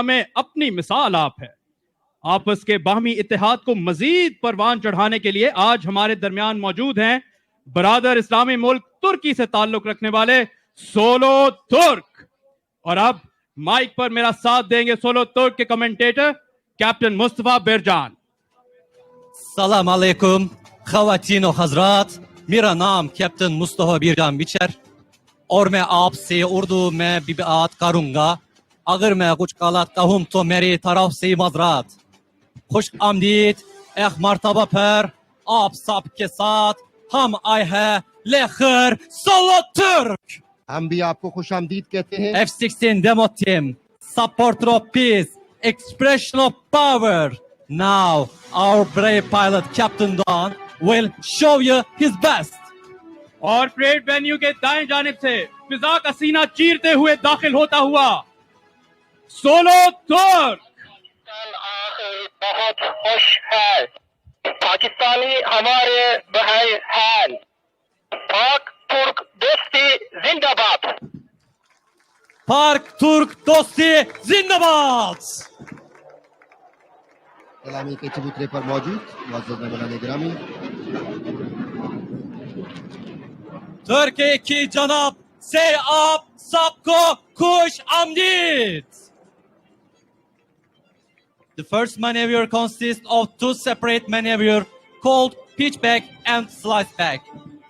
में अपनी मिसाल आप है। आपस के बाहमी इत्तेहाद को मजीद परवान चढ़ाने के लिए आज हमारे दरमियान मौजूद हैं बरादर इस्लामी मुल्क तुर्की से ताल्लुक रखने वाले सोलो तुर्क। और अब माइक पर मेरा साथ देंगे सोलो तुर्क के कमेंटेटर कैप्टन मुस्तफा बिरजान। सलाम अलैकुम ख़वातीन और हज़रात, मेरा नाम कैप्टन मुस्तफा बिरजान बिचर और मैं आपसे उर्दू में भी बात करूंगा। अगर मैं कुछ गलत कहूं तो मेरी तरफ से माजरात। खुश आमदीद एक मरतबा पर आप सब के साथ हम आए हैं लेकर सोलो तुर्क। हम भी आपको खुश आमदीद कहते हैं। F-16 demo team, supporter of peace, expression of power. Now our brave pilot Captain Don will show you his best. और परेड वेन्यू के दाएं जानिब से फिजा का सीना चीरते हुए दाखिल होता हुआ सोलो तुर्क। बहुत खुश है, पाकिस्तानी हमारे भाई हैं। पाक तुर्क दोस्ती जिंदाबाद। पाक तुर्क दोस्ती जिंदाबाद। सलामी के चबूतरे पर मौजूद मुअज़्ज़ज़ मेहमानान गिरामी, तुर्की की जनाब से आप सबको खुश आमदीद। The first maneuver consists of two separate maneuvers called pitchback and sliceback,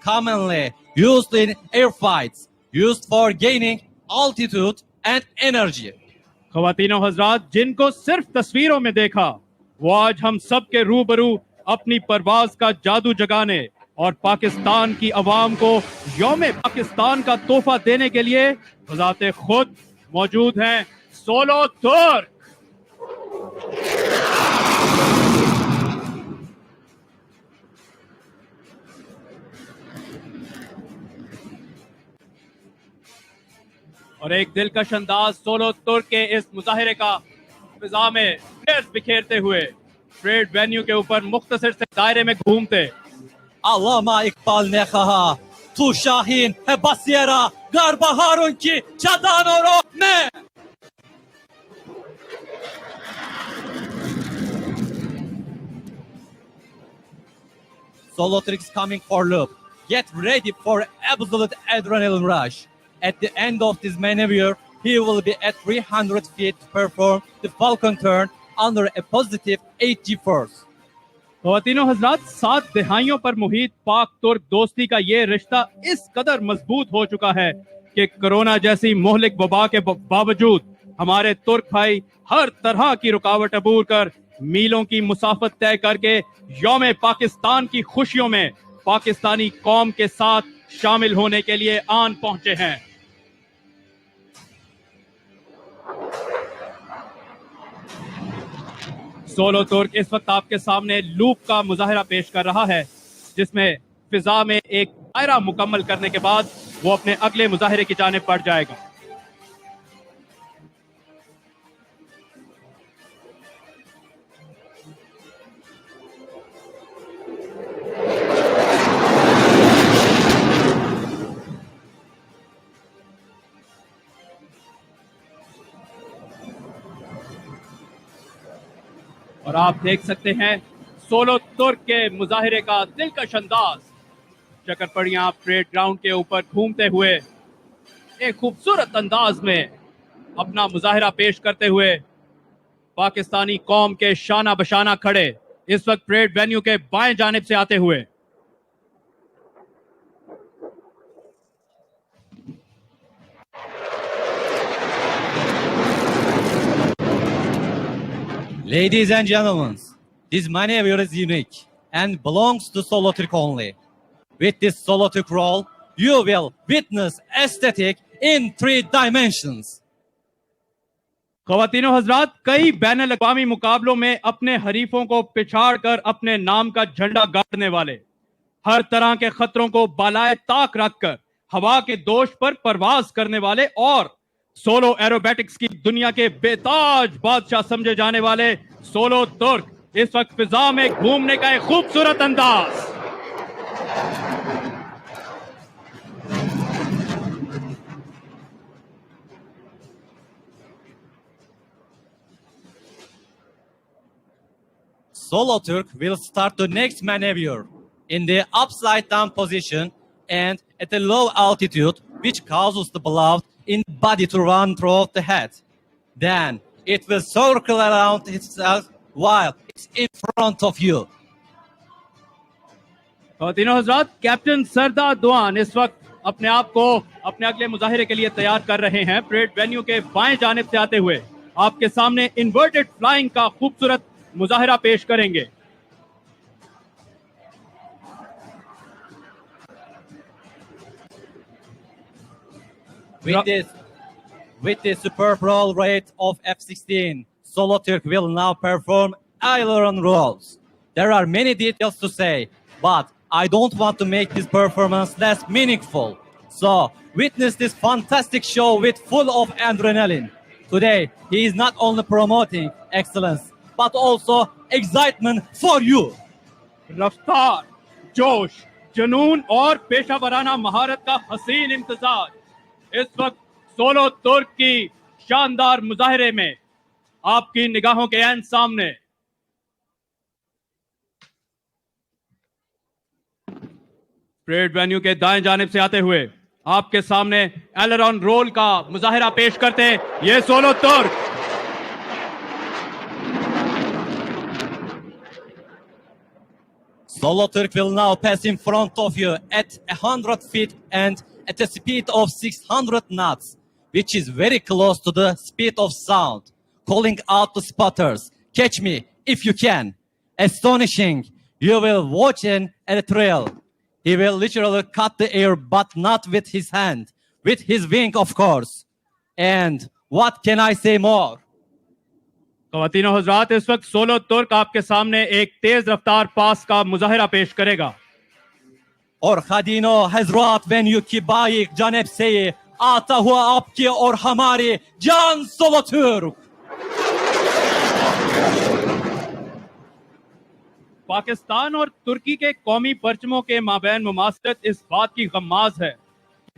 commonly used in airfights, used for gaining altitude and energy. ख़वातीनो हज़रात, जिनको सिर्फ तस्वीरों में देखा वो आज हम सब के रूबरू अपनी परवाज का जादू जगाने और पाकिस्तान की अवाम को यौम पाकिस्तान का तोहफा देने के लिए बज़ाते खुद मौजूद हैं सोलो तुर्क। और एक दिलकश अंदाज सोलो तुर्क के इस मुजाहिरे का फिजा में फ्लेयर्स बिखेरते हुए परेड वेन्यू के ऊपर मुख्तसर से दायरे में घूमते। अल्लामा इकबाल ने कहा, तू शाहीन है बसेरा गर बहारों की चट्टानों में। Solo Turk is coming for loop. Get ready for absolute adrenaline rush. At the end of this maneuver, he will be at 300 feet to perform the Falcon turn under a positive 8G force. ख़वातीनो हज़रात, 7 दहाइयों पर मुहित पाक तुर्क दोस्ती का ये रिश्ता इस कदर मजबूत हो चुका है कि कोरोना जैसी मोहलिक वबा के बावजूद हमारे तुर्क भाई हर तरह की रुकावट अबूर कर मीलों की मुसाफत तय करके यौम पाकिस्तान की खुशियों में पाकिस्तानी कौम के साथ शामिल होने के लिए आन पहुंचे हैं। सोलो तुर्क इस वक्त आपके सामने लूप का मुजाहिरा पेश कर रहा है, जिसमें फिजा में एक दायरा मुकम्मल करने के बाद वो अपने अगले मुजाहिरे की जानिब बढ़ जाएगा। और आप देख सकते हैं सोलो तुर्क के मुजाहिरे का दिलकश अंदाज। चकरपड़ियां परेड ग्राउंड के ऊपर घूमते हुए एक खूबसूरत अंदाज में अपना मुजाहिरा पेश करते हुए पाकिस्तानी कौम के शाना बशाना खड़े इस वक्त परेड वेन्यू के बाएं जानिब से आते हुए। Ladies and gentlemen, this maneuver is unique and belongs to Solo Turk only. With this Solo Turk roll, you will witness aesthetic in 3 dimensions. ख़वातीनो हज़रात, कई बैनुल अक़वामी मुकाबलों में अपने हरीफों को पिछाड़ कर अपने नाम का झंडा गाड़ने वाले, हर तरह के खतरों को बालाए ताक रखकर हवा के दोष पर परवाज करने वाले और सोलो एरोबैटिक्स की दुनिया के बेताज बादशाह समझे जाने वाले सोलो तुर्क इस वक्त फिजा में घूमने का एक खूबसूरत अंदाज। Solo Turk will start the next maneuver in the upside down position and at a low altitude, which causes the blood in the body to run through the head. Then it will circle around itself while it's in front of you. ख़वातीनो Hazrat, captain सरदार दुआन इस वक्त अपने आप को अपने अगले मुजाहिरे के लिए तैयार कर रहे हैं। परेड वेन्यू के बाएं जानिब से आते हुए आपके सामने इन्वर्टेड फ्लाइंग का खूबसूरत मुजाहिरा पेश करेंगे। With the superb roll rate of F-16, Solo Turk will now perform aileron rolls. There are many details to say, but I don't want to make this performance less meaningful. So, witness this fantastic show with full of adrenaline. Today, he is not only promoting excellence, but also excitement for you. रफ्तार, जोश, जुनून और पेशावराना महारत का हसीन इम्तिजाज इस वक्त solo तुर्क की शानदार मुजाहिरे में आपकी निगाहों के ऐन सामने। परेड वेन्यू के दाएं जानिब से आते हुए आपके सामने एलेरॉन रोल का मुजाहिरा पेश करते ये सोलो तुर्क। Solo Turk will now pass in front of you at 100 feet and at a speed of 600 knots, which is very close to the speed of sound, calling out to spotters, "Catch me if you can." Astonishing, you will watch an Eritrean. He will literally cut the air, but not with his hand, with his wing, of course. And what can I say more? ख़वातीनो हज़रात, इस वक्त solo तुर्क आपके सामने एक तेज रफ्तार पास का मुजाहिरा पेश करेगा। और खदीनो हजरात वेन्यू की बाइक जानिब से आता हुआ आपके और हमारे जान सोलो तुर्क। पाकिस्तान और तुर्की के कौमी परचमों के माबैन मुमासलत इस बात की गम्माज है।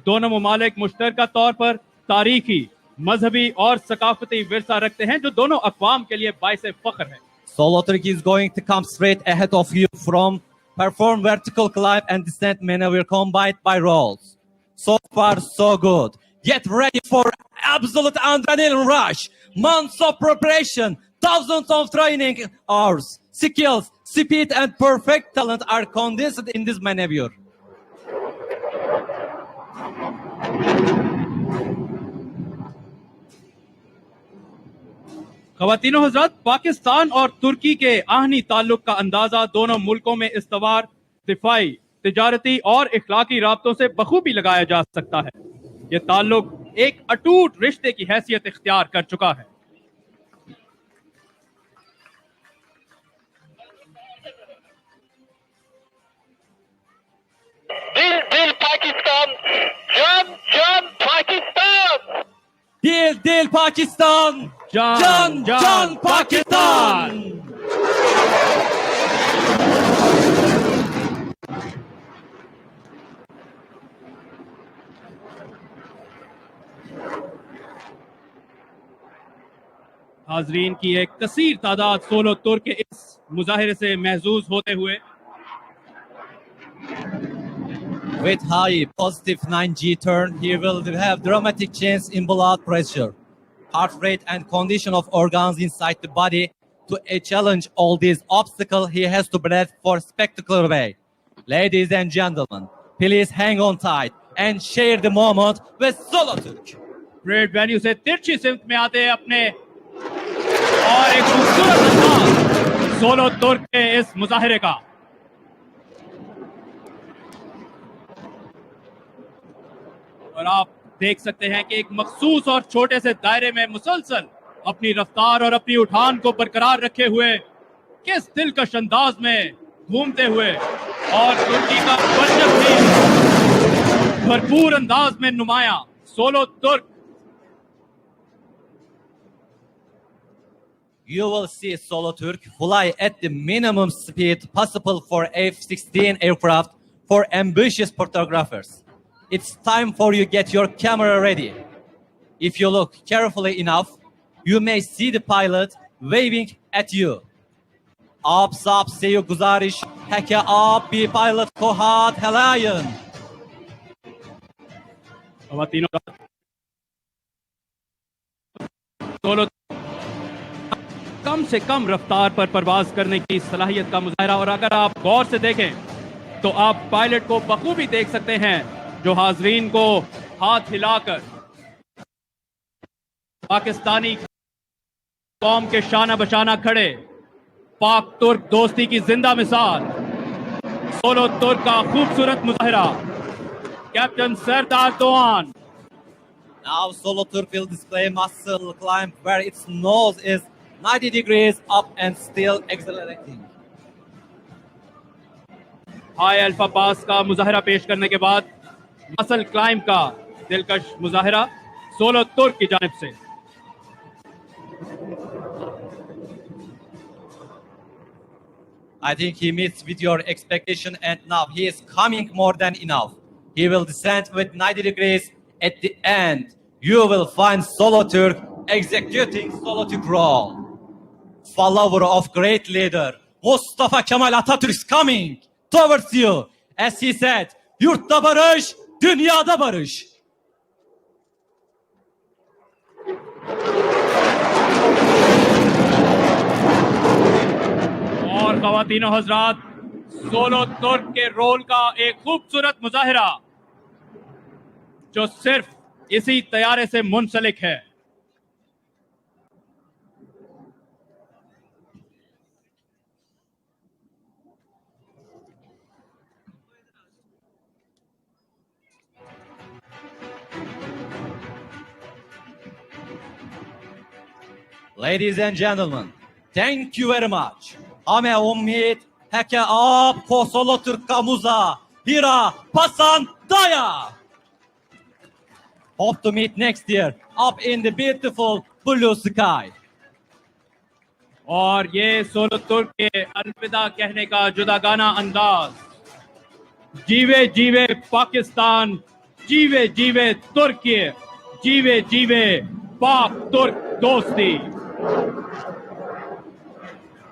दोनों ममालिक मुश्तरका तौर पर तारीखी, मजहबी और सकाफती विरसा रखते हैं जो दोनों अक़वाम के लिए बाइसे फख्र है। Solo Turk is going to come straight ahead of you from perform vertical climb and descent maneuver combined by rolls. So far, so good. Get ready for absolute adrenaline rush. Months of preparation, thousands of training hours, skills, speed, and perfect talent are condensed in this maneuver. ख़वातीनो हज़रात, पाकिस्तान और तुर्की के आहनी ताल्लुक का अंदाजा दोनों मुल्कों में इस्तवार, दिफाई, तिजारती और इखलाकी राब्तों से बखूबी लगाया जा सकता है। ये ताल्लुक एक अटूट रिश्ते की हैसियत इख्तियार कर चुका है। दिल दिल पाकिस्तान, जान जान पाकिस्तान। Dil Dil Pakistan! जान Can Pakistan! हाजरीन की एक कसीर तादाद सोलो तुर्क के इस मुजाहिरे से महजूज होते हुए With high positive 9G turn, he will have dramatic change in blood pressure, heart rate, and condition of organs inside the body. To challenge all these obstacles, he has to breathe for spectacular way. Ladies and gentlemen, please hang on tight and share the moment with Solo Turk. Parade venue से तिरछी सिमत में आते हैं अपने और एक खूबसूरत अंदाज सोलो तुर्क के इस मुजाहिरे का। और आप देख सकते हैं कि एक मखसूस और छोटे से दायरे में मुसलसल अपनी रफ्तार और अपनी उठान को बरकरार रखे हुए किस दिलकश अंदाज में घूमते हुए और तुर्की का परचम भी भरपूर अंदाज में नुमाया सोलो तुर्क। You will see Solo Turk fly at the minimum speed possible for F-16 aircraft for ambitious photographers. It's time for you get your camera ready. If you look carefully enough, you may see the pilot waving at you. आप सबसे ये गुजारिश है कि आप भी pilot को हाथ हिलाएं। खवातीनों का सोलो कम से कम रफ्तार पर परवाज करने की सलाहियत का मुजाहरा, और अगर आप गौर से देखें तो आप पायलट को बखूबी देख सकते हैं जो हाजरीन को हाथ हिलाकर पाकिस्तानी कौम के शाना बशाना खड़े पाक तुर्क दोस्ती की जिंदा मिसाल सोलो तुर्क का खूबसूरत मुजाहरा captain Sardar दोआन। Now Solo Turk will display muscle climb where its nose is 90 degrees up and still accelerating. High alpha pass का मुजाहरा पेश करने के बाद मसल क्लाइंब का दिलकश मुजाहरा सोलो तुर्क की जानिब से। I think he meets with your expectation and now he is coming more than enough. He will descend with 90 degrees. At the end, you will find Solo Turk executing Solo Turk roll. Follower of great leader Mustafa Kemal Atatürk is coming towards you. As he said, yurtta barış, dünyada barış. और खवातीनों हजरात, solo तुर्क के role का एक खूबसूरत मुजाहरा जो सिर्फ इसी तैयारे से मुंसलिक है। Ladies and gentlemen, thank you very much. हमें उम्मीद है कि आपको सोलो तुर्क का मुजा हीरा पसंद आया. Hope to meet next year up in the beautiful blue sky. और ये सोलो तुर्क के अलविदा कहने का जुदागाना अंदाज, जीवे जीवे पाकिस्तान, जीवे जीवे तुर्की, जीवे जीवे पाक तुर्क दोस्ती।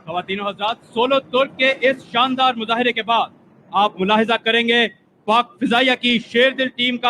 खवातीनों हज़रात, सोलो तुर्क के इस शानदार मुजाहरे के बाद आप मुलाहिजा करेंगे पाक फिजाइया की शेर दिल टीम का